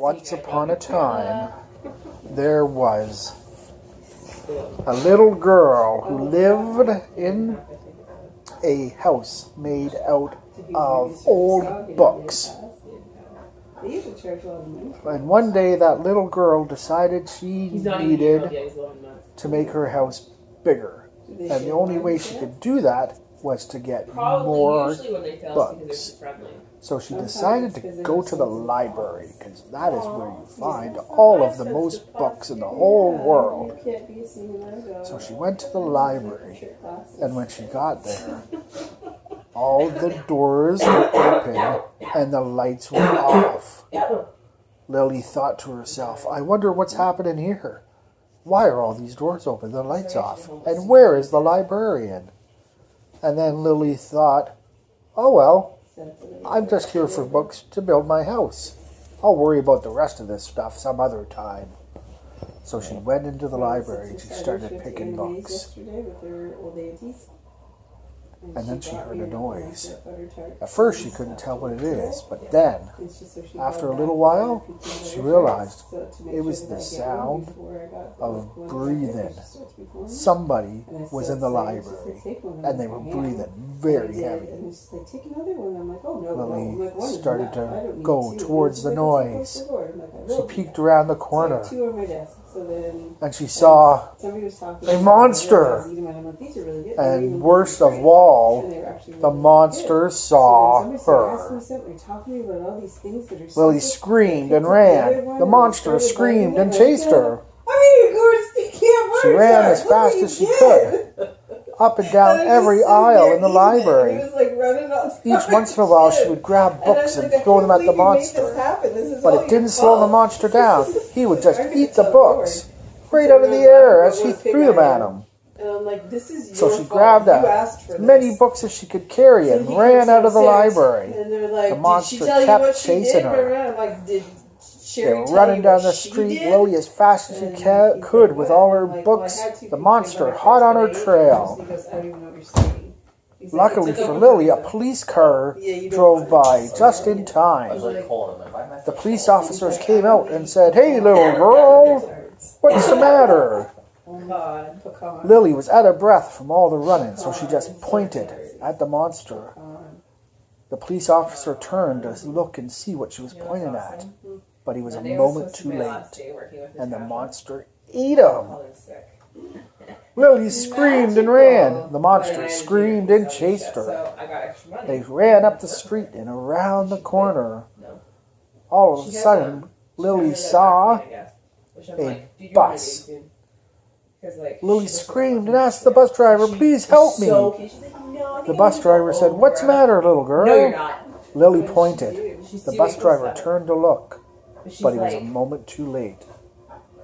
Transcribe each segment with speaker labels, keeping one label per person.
Speaker 1: Once upon a time, there was a little girl who lived in a house made out of old books. And one day that little girl decided she needed to make her house bigger. And the only way she could do that was to get more books. So she decided to go to the library, because that is where you find all of the most books in the whole world. So she went to the library, and when she got there, all the doors were open and the lights were off. Lily thought to herself, I wonder what's happening here. Why are all these doors open, the lights off? And where is the librarian? And then Lily thought, oh well, I'm just here for books to build my house. I'll worry about the rest of this stuff some other time. So she went into the library and she started picking books. And then she heard a noise. At first she couldn't tell what it is, but then, after a little while, she realized it was the sound of breathing. Somebody was in the library, and they were breathing very heavy. Lily started to go towards the noise. She peeked around the corner, and she saw a monster. And worst of all, the monster saw her. Lily screamed and ran. The monster screamed and chased her. She ran as fast as she could, up and down every aisle in the library. Each once in a while she would grab books and throw them at the monster. But it didn't slow the monster down. He would just eat the books right out of the air as she threw them at him. So she grabbed as many books as she could carry and ran out of the library. The monster kept chasing her. They were running down the street, Lily as fast as she could with all her books. The monster hot on her trail. Luckily for Lily, a police car drove by just in time. The police officers came out and said, "Hey, little girl, what's the matter?" Lily was out of breath from all the running, so she just pointed at the monster. The police officer turned to look and see what she was pointing at, but he was a moment too late, and the monster ate him. Lily screamed and ran. The monster screamed and chased her. They ran up the street and around the corner. All of a sudden, Lily saw a bus. Lily screamed and asked the bus driver, "Please help me." The bus driver said, "What's the matter, little girl?"
Speaker 2: No, you're not.
Speaker 1: Lily pointed. The bus driver turned to look, but he was a moment too late.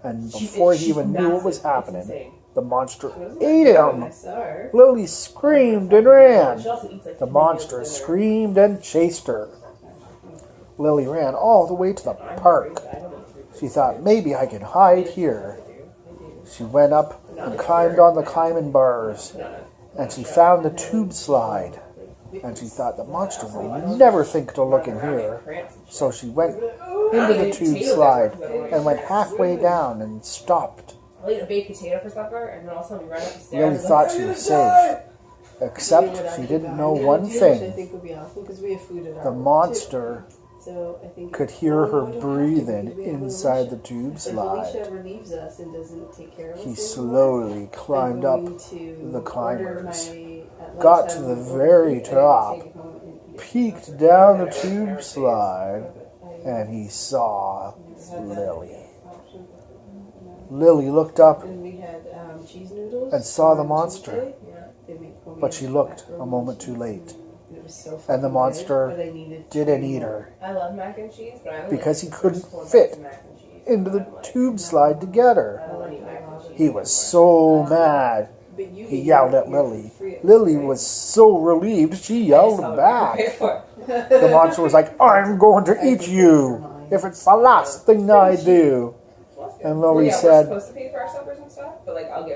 Speaker 1: And before he even knew what was happening, the monster ate him. Lily screamed and ran. The monster screamed and chased her. Lily ran all the way to the park. She thought, maybe I can hide here. She went up and climbed on the climbing bars, and she found the tube slide. And she thought, the monster will never think to look in here. So she went into the tube slide and went halfway down and stopped.
Speaker 2: I'll eat a baked potato for supper, and then also we run up the stairs.
Speaker 1: Lily thought she was safe, except she didn't know one thing. The monster could hear her breathing inside the tube slide. He slowly climbed up the climbers, got to the very top, peeked down the tube slide, and he saw Lily. Lily looked up and saw the monster, but she looked a moment too late. And the monster didn't eat her
Speaker 2: I love mac and cheese, but I only
Speaker 1: because he couldn't fit into the tube slide together. He was so mad. He yelled at Lily. Lily was so relieved she yelled back. The monster was like, "I'm going to eat you if it's the last thing I do." And Lily said,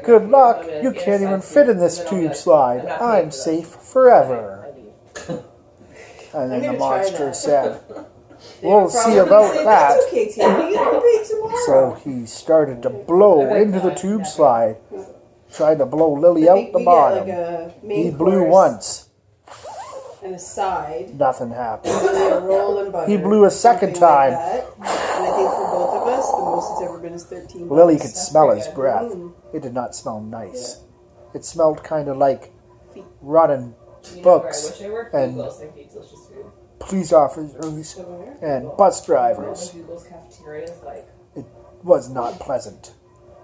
Speaker 1: "Good luck. You can't even fit in this tube slide. I'm safe forever." And then the monster said, We'll see about that.
Speaker 3: That's okay, Tim. You get paid tomorrow.
Speaker 1: So he started to blow into the tube slide, trying to blow Lily out the
Speaker 3: We
Speaker 1: bottom.
Speaker 3: get like a main
Speaker 1: He blew
Speaker 3: course
Speaker 1: once.
Speaker 3: and a side.
Speaker 1: Nothing happened.
Speaker 3: And then a roll and butter.
Speaker 1: He blew a second
Speaker 3: something
Speaker 1: time.
Speaker 3: Like that. And I think for both of us, the most it's ever been is $13.
Speaker 1: Lily could
Speaker 2: That's
Speaker 1: smell
Speaker 2: pretty
Speaker 1: his
Speaker 2: good.
Speaker 1: breath. It did not smell nice. It smelled kind of like rotten
Speaker 2: You know where I
Speaker 1: books
Speaker 2: wish I worked?
Speaker 1: and
Speaker 2: Google's. They feed delicious food.
Speaker 1: police officers and bus drivers.
Speaker 2: Google's cafeteria is like.
Speaker 1: Was not pleasant.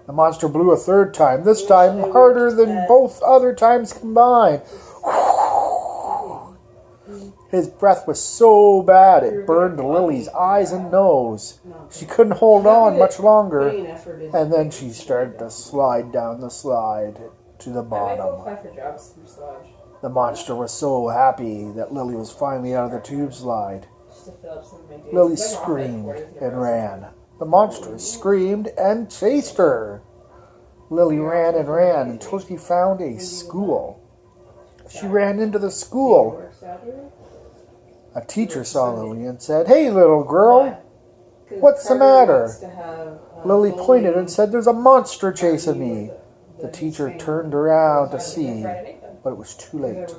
Speaker 1: The monster blew a third time, this time harder than both other times combined. His breath was so bad it burned Lily's eyes and nose. She couldn't hold on much longer, and then she started to slide down the slide to the
Speaker 2: I might go
Speaker 1: bottom.
Speaker 2: apply for jobs through Sludge.
Speaker 1: The monster was so happy that Lily was finally out of the tube slide.
Speaker 2: Just to fill up some of my days.
Speaker 1: Lily
Speaker 2: I'm off like
Speaker 1: screamed
Speaker 2: 40
Speaker 1: and ran. The monster screamed and chased her. Lily ran and ran until she found a school. She ran into the school. A teacher saw Lily and said, "Hey, little girl." What's the matter? Lily pointed and said, "There's a monster chasing me." The teacher turned around to see, but it was too late.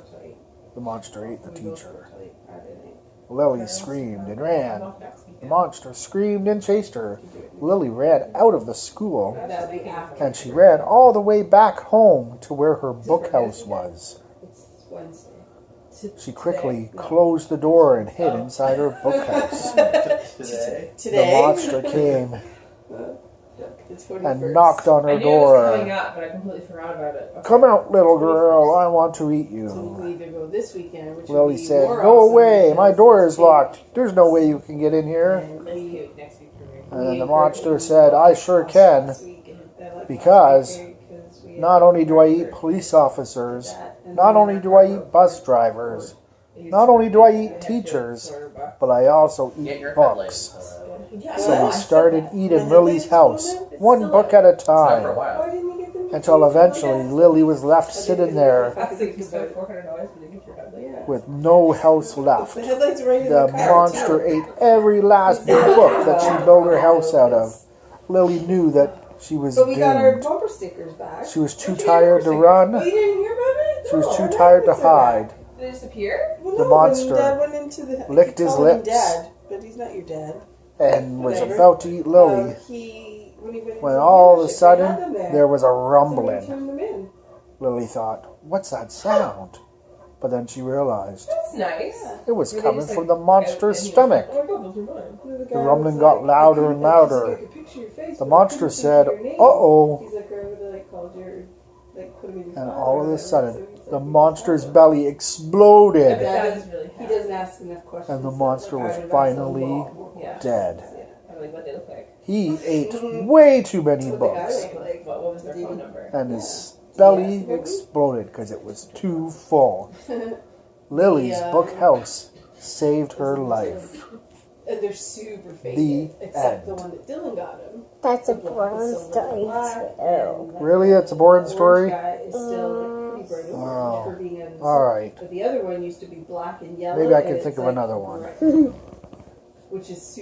Speaker 1: The monster ate the teacher. Lily screamed and ran. The monster screamed and chased her. Lily ran out of the school, and she ran all the way back home to where her book house was. She quickly closed the door and hid inside her book house.
Speaker 3: Today.
Speaker 1: The monster came
Speaker 3: It's
Speaker 1: and
Speaker 3: 41st.
Speaker 1: knocked on
Speaker 2: I
Speaker 1: her
Speaker 2: knew it was coming
Speaker 1: door.
Speaker 2: up, but I completely forgot about it. Okay.
Speaker 1: "Come out, little girl, I want to eat
Speaker 3: So we
Speaker 1: you."
Speaker 3: can either go this weekend, which would
Speaker 1: Lily
Speaker 3: be
Speaker 1: said,
Speaker 3: more
Speaker 1: "Go
Speaker 3: awesome
Speaker 1: away, my
Speaker 3: because
Speaker 1: door
Speaker 3: it's
Speaker 1: is locked. There's no way you can get in here."
Speaker 3: And
Speaker 2: Let's
Speaker 3: we-
Speaker 2: do it next week for me.
Speaker 1: And then the monster said, "I sure can,
Speaker 3: last week, and I like
Speaker 1: because
Speaker 3: last week because we had
Speaker 1: not only do I eat police officers,
Speaker 3: that, and
Speaker 1: not
Speaker 3: then
Speaker 1: only
Speaker 3: our
Speaker 1: do I
Speaker 3: car
Speaker 1: eat bus drivers, not only do I eat teachers, but I also
Speaker 4: Get
Speaker 1: eat
Speaker 4: your
Speaker 1: books."
Speaker 3: Yeah,
Speaker 1: So
Speaker 3: well,
Speaker 1: we
Speaker 3: I said
Speaker 1: started
Speaker 3: that.
Speaker 1: eating
Speaker 3: When
Speaker 1: Lily's
Speaker 3: the
Speaker 1: house,
Speaker 3: kids go in,
Speaker 1: one
Speaker 3: it's
Speaker 1: book
Speaker 3: still
Speaker 1: at a
Speaker 4: It's not for a
Speaker 1: time,
Speaker 4: while.
Speaker 3: Why didn't you get them to
Speaker 1: until
Speaker 3: do it?
Speaker 1: eventually Lily was left sitting there
Speaker 2: That's like you spent $400 for the teacher headlight.
Speaker 3: Yeah.
Speaker 1: with no house left.
Speaker 3: The headlights are right in
Speaker 1: The
Speaker 3: the car,
Speaker 1: monster
Speaker 3: too.
Speaker 1: ate every last book that she built her house out of. Lily knew that she was
Speaker 3: But we got our
Speaker 1: doomed.
Speaker 3: bumper stickers back.
Speaker 1: She was too
Speaker 3: Don't you get
Speaker 1: tired to
Speaker 3: bumper stickers? Oh,
Speaker 1: run.
Speaker 3: you didn't hear about it?
Speaker 1: She was
Speaker 3: No,
Speaker 1: too
Speaker 3: what
Speaker 1: tired to
Speaker 3: happened that?
Speaker 1: hide.
Speaker 2: Did they disappear?
Speaker 3: Well,
Speaker 1: The
Speaker 3: no,
Speaker 1: monster
Speaker 3: when Dad went into the, I
Speaker 1: licked
Speaker 3: keep
Speaker 1: his
Speaker 3: calling him
Speaker 1: lips.
Speaker 3: Dad, but he's not your dad.
Speaker 1: And was
Speaker 3: Whatever.
Speaker 1: about to eat Lily
Speaker 3: When he went into
Speaker 1: when
Speaker 3: the
Speaker 1: all of a
Speaker 3: dealership, they had
Speaker 1: sudden
Speaker 3: them there.
Speaker 1: there was a
Speaker 3: Somebody
Speaker 1: rumbling.
Speaker 3: turned them in.
Speaker 1: Lily thought, "What's that sound?" But then she realized
Speaker 2: That's nice.
Speaker 1: it was
Speaker 2: Were they
Speaker 1: coming
Speaker 2: just,
Speaker 1: from
Speaker 2: like,
Speaker 1: the monster's
Speaker 2: and he was
Speaker 1: stomach.
Speaker 2: like, "Oh my God, those are mine."
Speaker 3: The
Speaker 1: The rumbling got louder and louder. The monster said,
Speaker 3: "Uh
Speaker 1: "Uh-oh."
Speaker 3: He's like, I would like called your, like put him in your
Speaker 1: And
Speaker 3: car
Speaker 1: all
Speaker 3: or
Speaker 1: of a
Speaker 3: whatever."
Speaker 1: sudden,
Speaker 3: So he's
Speaker 1: the
Speaker 3: like,
Speaker 1: monster's
Speaker 3: "Oh."
Speaker 1: belly exploded,
Speaker 2: That is really
Speaker 3: He
Speaker 2: happy.
Speaker 3: doesn't ask enough questions.
Speaker 1: and the monster
Speaker 3: Like,
Speaker 1: was
Speaker 3: I would ask a
Speaker 1: finally
Speaker 3: lot more
Speaker 2: Yeah.
Speaker 1: dead.
Speaker 2: I'm like, what they look like.
Speaker 1: He ate way too many
Speaker 3: What the guy
Speaker 1: books,
Speaker 3: looked like.
Speaker 2: What was their phone number?
Speaker 1: and his belly exploded because it was too full. Lily's
Speaker 3: Yeah.
Speaker 1: book house saved her life.
Speaker 3: And they're super fake.
Speaker 1: The
Speaker 3: Except the
Speaker 1: end.
Speaker 3: one that Dylan got him.
Speaker 5: That's a
Speaker 3: The black
Speaker 5: boring
Speaker 3: with silver
Speaker 5: story
Speaker 3: black,
Speaker 5: too.
Speaker 3: and that
Speaker 1: Really? It's a boring
Speaker 3: orange
Speaker 1: story?
Speaker 3: guy is still like pretty bright orange
Speaker 1: Wow.
Speaker 3: for being in the
Speaker 1: All right.
Speaker 3: But the other one used to be black and yellow.
Speaker 1: Maybe I
Speaker 3: and
Speaker 1: can
Speaker 3: it's
Speaker 1: think of
Speaker 3: like
Speaker 1: another one.
Speaker 3: bright, which is super.